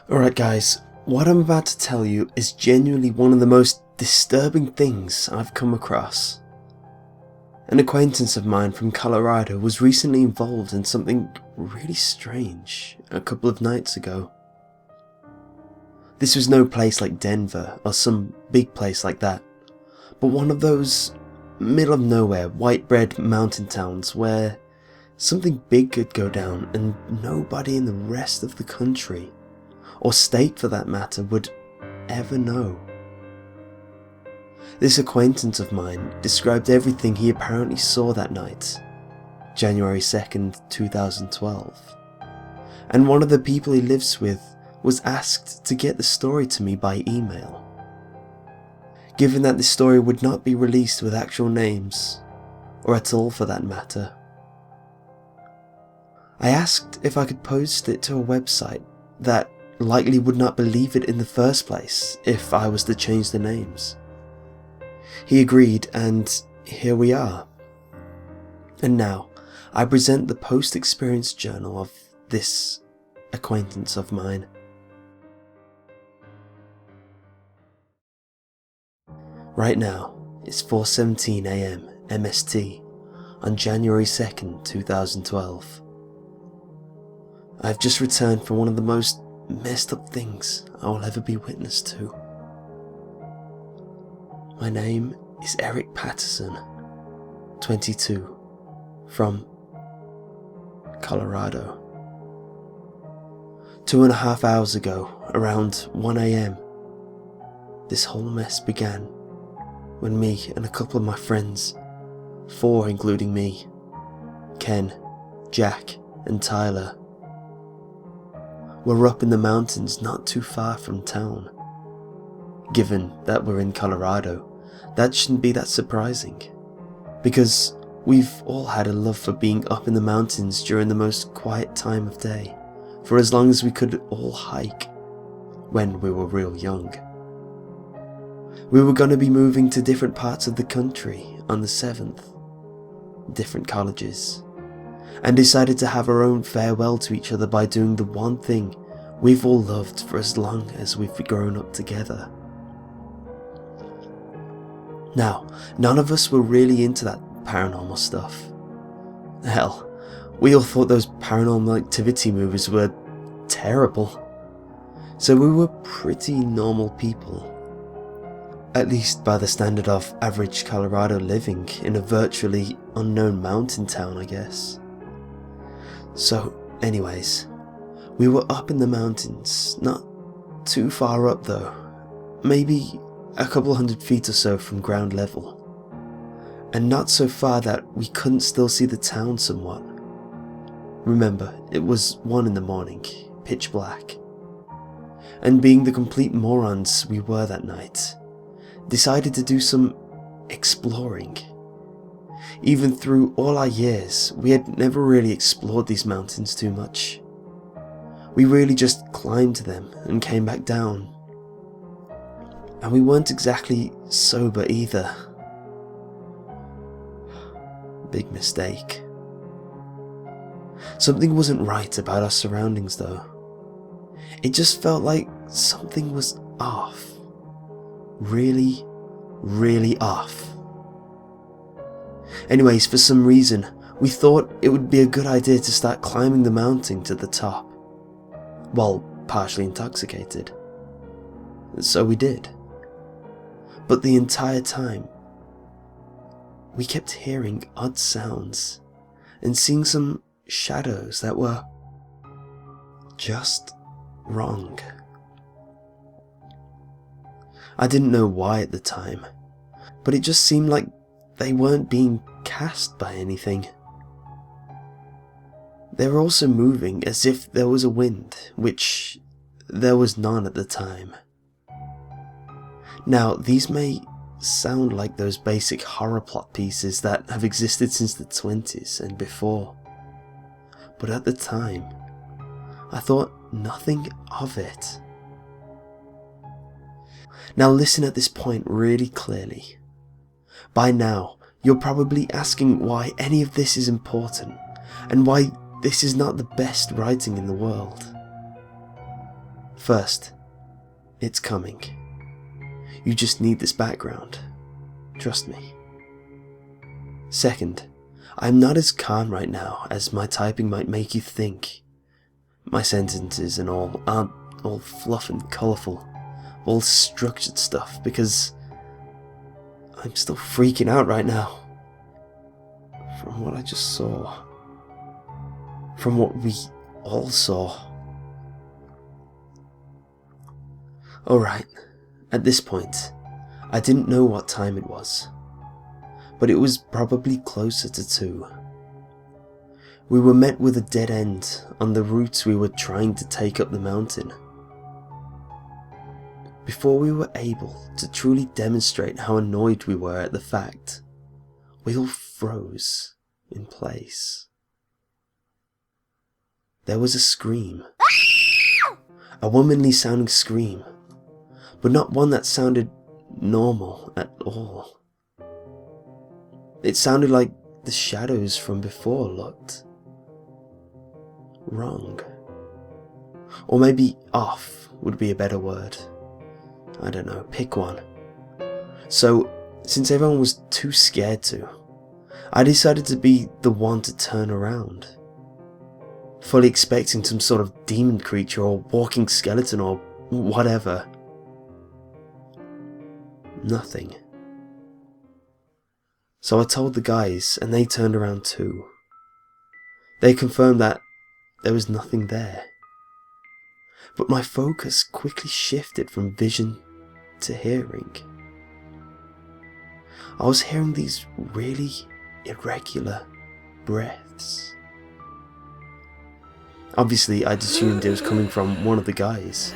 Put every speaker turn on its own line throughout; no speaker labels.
Alright guys, what I'm about to tell you is genuinely one of the most disturbing things I've come across. An acquaintance of mine from Colorado was recently involved in something really strange a couple of nights ago. This was no place like Denver or some big place like that, but one of those middle of nowhere white bread mountain towns where something big could go down and nobody in the rest of the country, or state for that matter, would ever know. This acquaintance of mine described everything he apparently saw that night, January 2nd, 2012, and one of the people he lives with was asked to get the story to me by email. Given that the story would not be released with actual names, or at all for that matter, I asked if I could post it to a website that likely would not believe it in the first place if I was to change the names. He agreed, and here we are. And now, I present the post-experience journal of this acquaintance of mine. Right now, it's 4:17 AM MST on January 2nd, 2012. I've just returned from one of the most messed up things I will ever be witness to. My name is Eric Patterson, 22, from Colorado. 2.5 hours ago, around 1 AM, this whole mess began when me and a couple of my friends, 4 including me, Ken, Jack and Tyler, were up in the mountains not too far from town. Given that we're in Colorado, that shouldn't be that surprising, because we've all had a love for being up in the mountains during the most quiet time of day, for as long as we could all hike, when we were real young. We were going to be moving to different parts of the country on the 7th, different colleges, and decided to have our own farewell to each other by doing the one thing we've all loved for as long as we've grown up together. Now, none of us were really into that paranormal stuff. Hell, we all thought those paranormal activity movies were terrible. So we were pretty normal people. At least by the standard of average Colorado living in a virtually unknown mountain town, I guess. So, anyways, we were up in the mountains, not too far up though, maybe a couple hundred feet or so from ground level, and not so far that we couldn't still see the town somewhat. Remember, it was 1 in the morning, pitch black, and being the complete morons we were that night, decided to do some exploring. Even through all our years, we had never really explored these mountains too much. We really just climbed them and came back down. And we weren't exactly sober either. Big mistake. Something wasn't right about our surroundings though. It just felt like something was off. Really, really off. Anyways, for some reason, we thought it would be a good idea to start climbing the mountain to the top, while partially intoxicated. So we did. But the entire time, we kept hearing odd sounds and seeing some shadows that were just wrong. I didn't know why at the time, but it just seemed like they weren't being cast by anything. They were also moving as if there was a wind, which there was none at the time. Now, these may sound like those basic horror plot pieces that have existed since the 20s and before, but at the time, I thought nothing of it. Now listen at this point really clearly. By now, you're probably asking why any of this is important, and why this is not the best writing in the world. First, it's coming. You just need this background. Trust me. Second, I'm not as calm right now as my typing might make you think. My sentences and all aren't all fluff and colourful, all structured stuff, because I'm still freaking out right now. From what I just saw. From what we all saw. Alright, at this point, I didn't know what time it was, but it was probably closer to 2. We were met with a dead end on the route we were trying to take up the mountain. Before we were able to truly demonstrate how annoyed we were at the fact, we all froze in place. There was a scream. A womanly sounding scream, but not one that sounded normal at all. It sounded like the shadows from before looked wrong. Or maybe off would be a better word. I don't know, pick one. So, since everyone was too scared to, I decided to be the one to turn around. Fully expecting some sort of demon creature or walking skeleton or whatever. Nothing. So I told the guys and they turned around too. They confirmed that there was nothing there. But my focus quickly shifted from vision to hearing. I was hearing these really irregular breaths. Obviously, I'd assumed it was coming from one of the guys,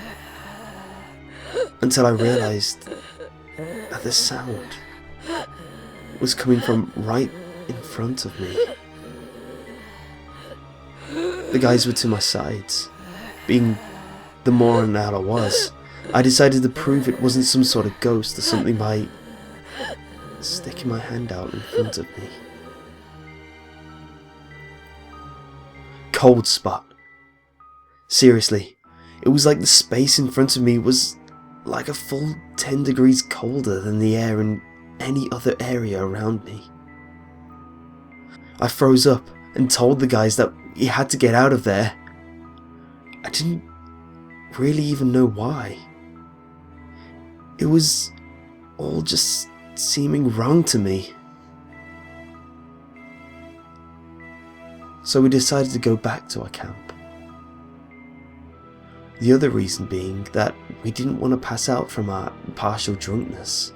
until I realised that the sound was coming from right in front of me. The guys were to my sides. Being the moron that I was, I decided to prove it wasn't some sort of ghost or something by sticking my hand out in front of me. Cold spot. Seriously, it was like the space in front of me was like a full 10 degrees colder than the air in any other area around me. I froze up and told the guys that we had to get out of there. I didn't really even know why. It was all just seeming wrong to me. So we decided to go back to our camp. The other reason being that we didn't want to pass out from our partial drunkenness,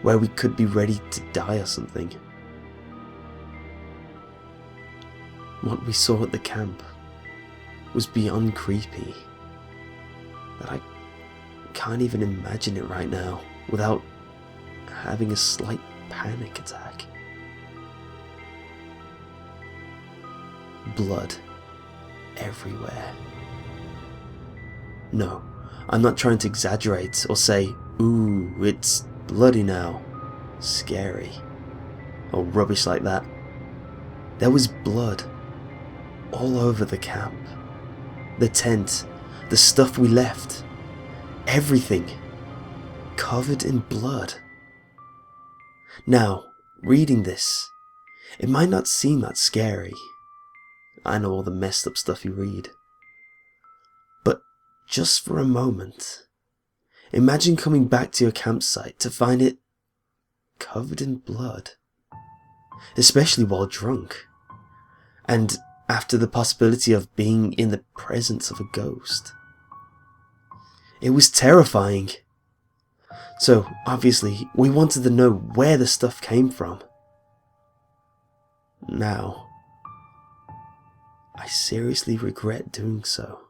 where we could be ready to die or something. What we saw at the camp was beyond creepy, that I can't even imagine it right now without having a slight panic attack. Blood everywhere. No, I'm not trying to exaggerate or say, ooh, it's bloody now, scary, or rubbish like that. There was blood all over the camp, the tent, the stuff we left, everything covered in blood. Now, reading this, it might not seem that scary. I know all the messed up stuff you read. But just for a moment, imagine coming back to your campsite to find it covered in blood, especially while drunk, and after the possibility of being in the presence of a ghost. It was terrifying. So, obviously, we wanted to know where the stuff came from. Now, I seriously regret doing so.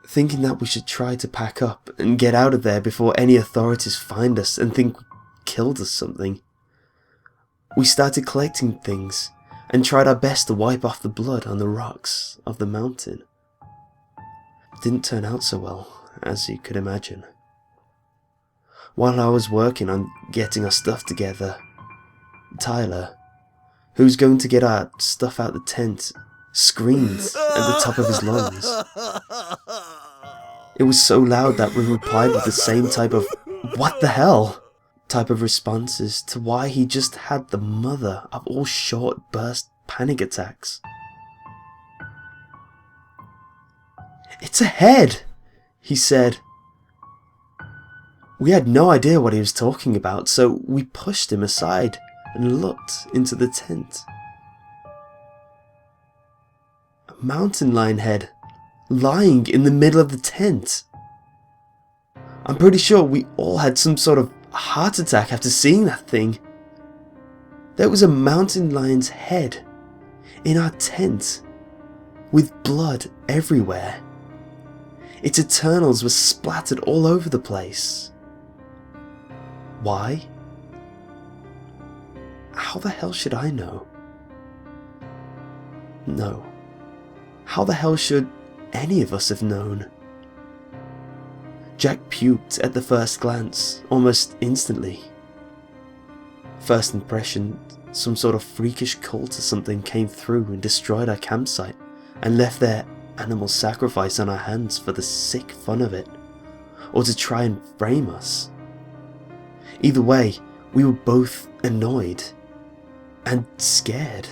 Thinking that we should try to pack up and get out of there before any authorities find us and think we killed us something, we started collecting things and tried our best to wipe off the blood on the rocks of the mountain. It didn't turn out so well, as you could imagine. While I was working on getting our stuff together, Tyler, who's going to get our stuff out the tent, screamed at the top of his lungs. It was so loud that we replied with the same type of "what the hell" type of responses to why he just had the mother of all short burst panic attacks. "It's a head," he said. We had no idea what he was talking about, so we pushed him aside and looked into the tent. A mountain lion head lying in the middle of the tent. I'm pretty sure we all had some sort of heart attack after seeing that thing. There was a mountain lion's head in our tent with blood everywhere. Its internals were splattered all over the place. Why? How the hell should I know? No. How the hell should any of us have known? Jack puked at the first glance, almost instantly. First impression, some sort of freakish cult or something came through and destroyed our campsite and left their animal sacrifice on our hands for the sick fun of it, or to try and frame us. Either way, we were both annoyed and scared.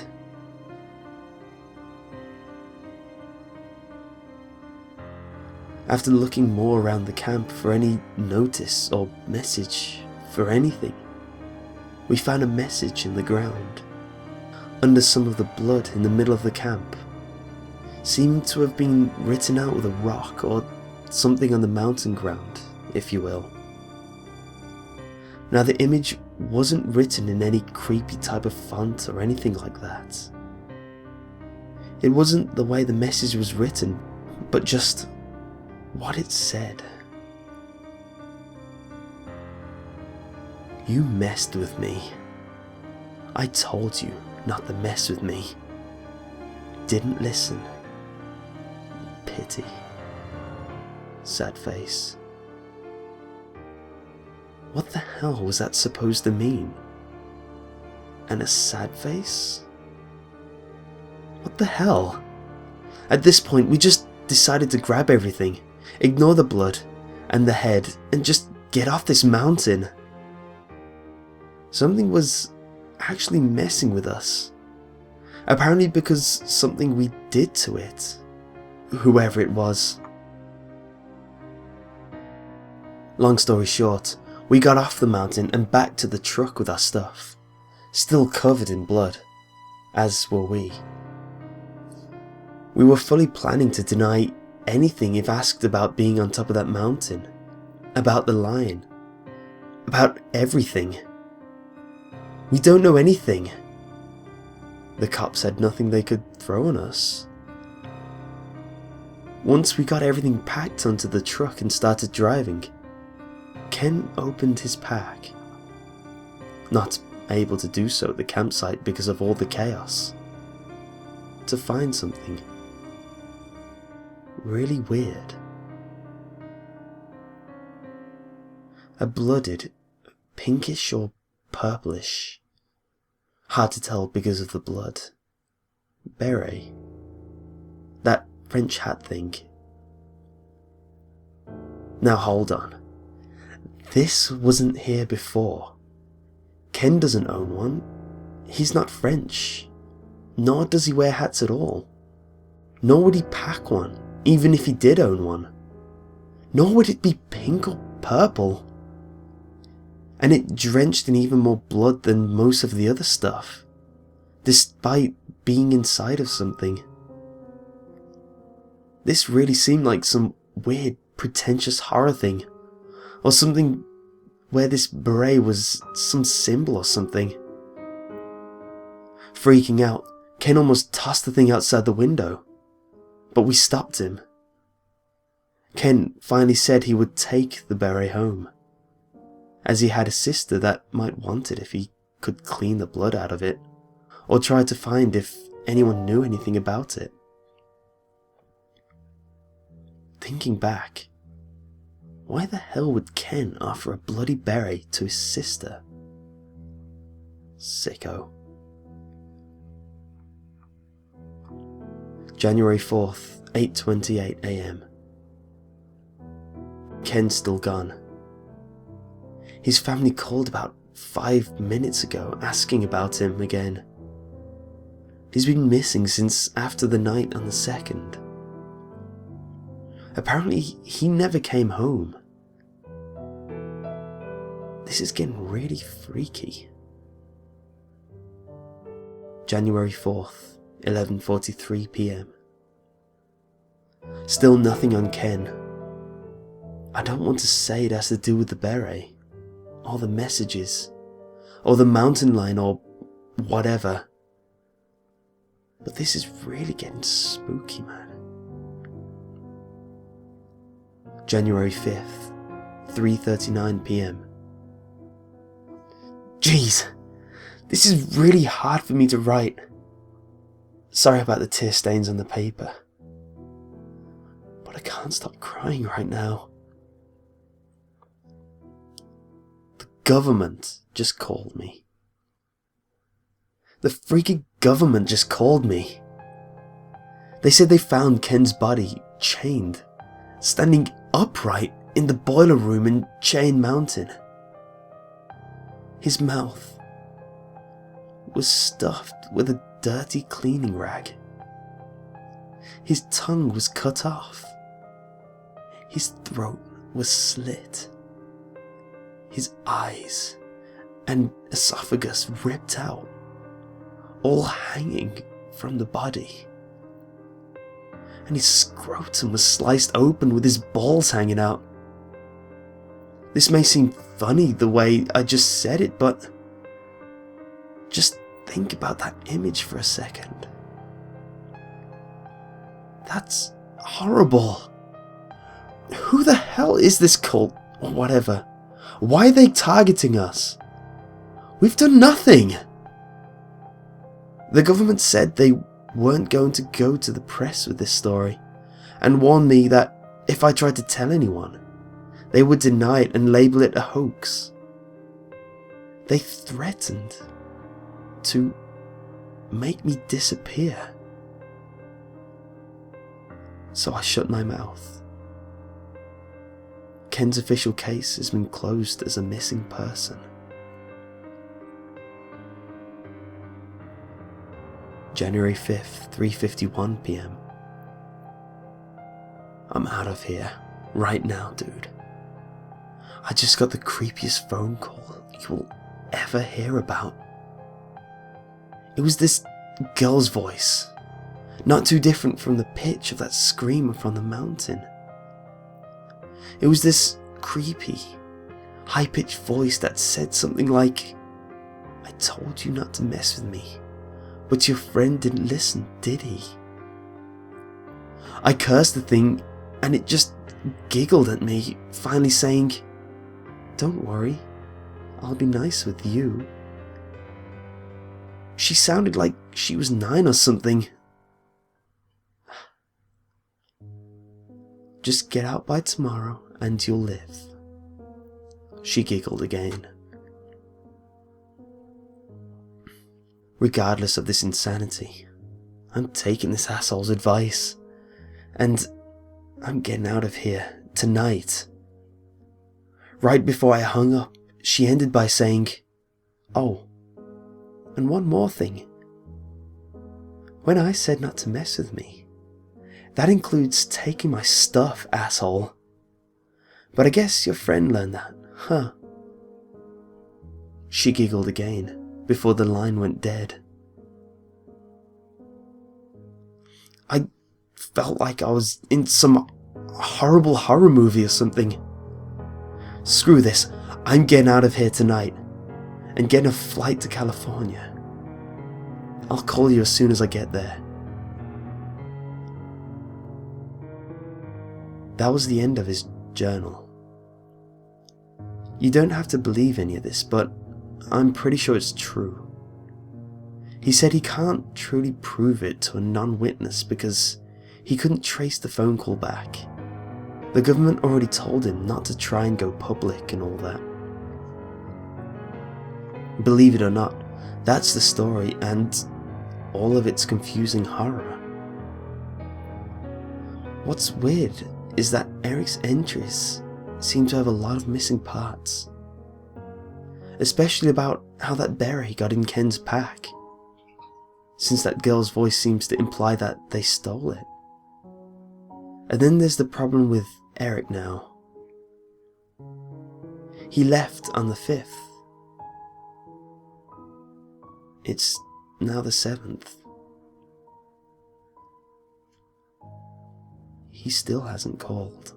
After looking more around the camp for any notice or message for anything, we found a message in the ground, under some of the blood in the middle of the camp. Seemed to have been written out with a rock or something on the mountain ground, if you will. Now the image wasn't written in any creepy type of font or anything like that. It wasn't the way the message was written, but just what it said. "You messed with me. I told you not to mess with me. Didn't listen. Pity. Sad face." What the hell was that supposed to mean? And a sad face? What the hell? At this point, we just decided to grab everything, ignore the blood and the head, and just get off this mountain. Something was actually messing with us. Apparently because something we did to it. Whoever it was. Long story short, we got off the mountain and back to the truck with our stuff, still covered in blood, as were we. We were fully planning to deny anything if asked about being on top of that mountain, about the lion, about everything. We don't know anything. The cops had nothing they could throw on us. Once we got everything packed onto the truck and started driving, Ken opened his pack, not able to do so at the campsite because of all the chaos, to find something really weird. A blooded, pinkish or purplish, hard to tell because of the blood, beret. That French hat thing. Now hold on. This wasn't here before. Ken doesn't own one. He's not French. Nor does he wear hats at all. Nor would he pack one, even if he did own one. Nor would it be pink or purple. And it drenched in even more blood than most of the other stuff, despite being inside of something. This really seemed like some weird, pretentious horror thing, or something where this beret was some symbol or something. Freaking out, Ken almost tossed the thing outside the window, but we stopped him. Ken finally said he would take the beret home, as he had a sister that might want it if he could clean the blood out of it, or try to find if anyone knew anything about it. Thinking back, why the hell would Ken offer a bloody beret to his sister? Sicko. January 4th, 8:28 AM. Ken's still gone. His family called about 5 minutes ago asking about him again. He's been missing since after the night on the 2nd. Apparently, he never came home. This is getting really freaky. January 4th, 11:43 PM. Still nothing on Ken. I don't want to say it has to do with the beret, or the messages, or the mountain lion, or whatever. But this is really getting spooky, man. January 5th, 3:39 PM. Jeez, this is really hard for me to write. Sorry about the tear stains on the paper. But I can't stop crying right now. The government just called me. The freaking government just called me. They said they found Ken's body chained, standing upright in the boiler room in Chain Mountain. His mouth was stuffed with a dirty cleaning rag. His tongue was cut off. His throat was slit. His eyes and esophagus ripped out, all hanging from the body. And his scrotum was sliced open with his balls hanging out. This may seem funny the way I just said it, but just think about that image for a second. That's horrible. Who the hell is this cult, or whatever? Why are they targeting us? We've done nothing. The government said they weren't going to go to the press with this story, and warned me that if I tried to tell anyone, they would deny it and label it a hoax. They threatened to make me disappear. So I shut my mouth. Ken's official case has been closed as a missing person. January 5th, 3:51 PM. I'm out of here right now, dude. I just got the creepiest phone call you will ever hear about. It was this girl's voice, not too different from the pitch of that scream from the mountain. It was this creepy, high-pitched voice that said something like, "I told you not to mess with me, but your friend didn't listen, did he?" I cursed the thing and it just giggled at me, finally saying, "Don't worry, I'll be nice with you." She sounded like she was 9 or something. "Just get out by tomorrow and you'll live." She giggled again. Regardless of this insanity, I'm taking this asshole's advice, and I'm getting out of here tonight. Right before I hung up, she ended by saying, "Oh, and one more thing. When I said not to mess with me, that includes taking my stuff, asshole. But I guess your friend learned that, huh?" She giggled again before the line went dead. I felt like I was in some horrible horror movie or something. Screw this, I'm getting out of here tonight and getting a flight to California. I'll call you as soon as I get there. That was the end of his journal. You don't have to believe any of this, but I'm pretty sure it's true. He said he can't truly prove it to a non-witness because he couldn't trace the phone call back. The government already told him not to try and go public and all that. Believe it or not, that's the story and all of its confusing horror. What's weird is that Eric's entries seem to have a lot of missing parts. Especially about how that beret got in Ken's pack, since that girl's voice seems to imply that they stole it. And then there's the problem with Eric now. He left on the 5th. It's now the 7th. He still hasn't called.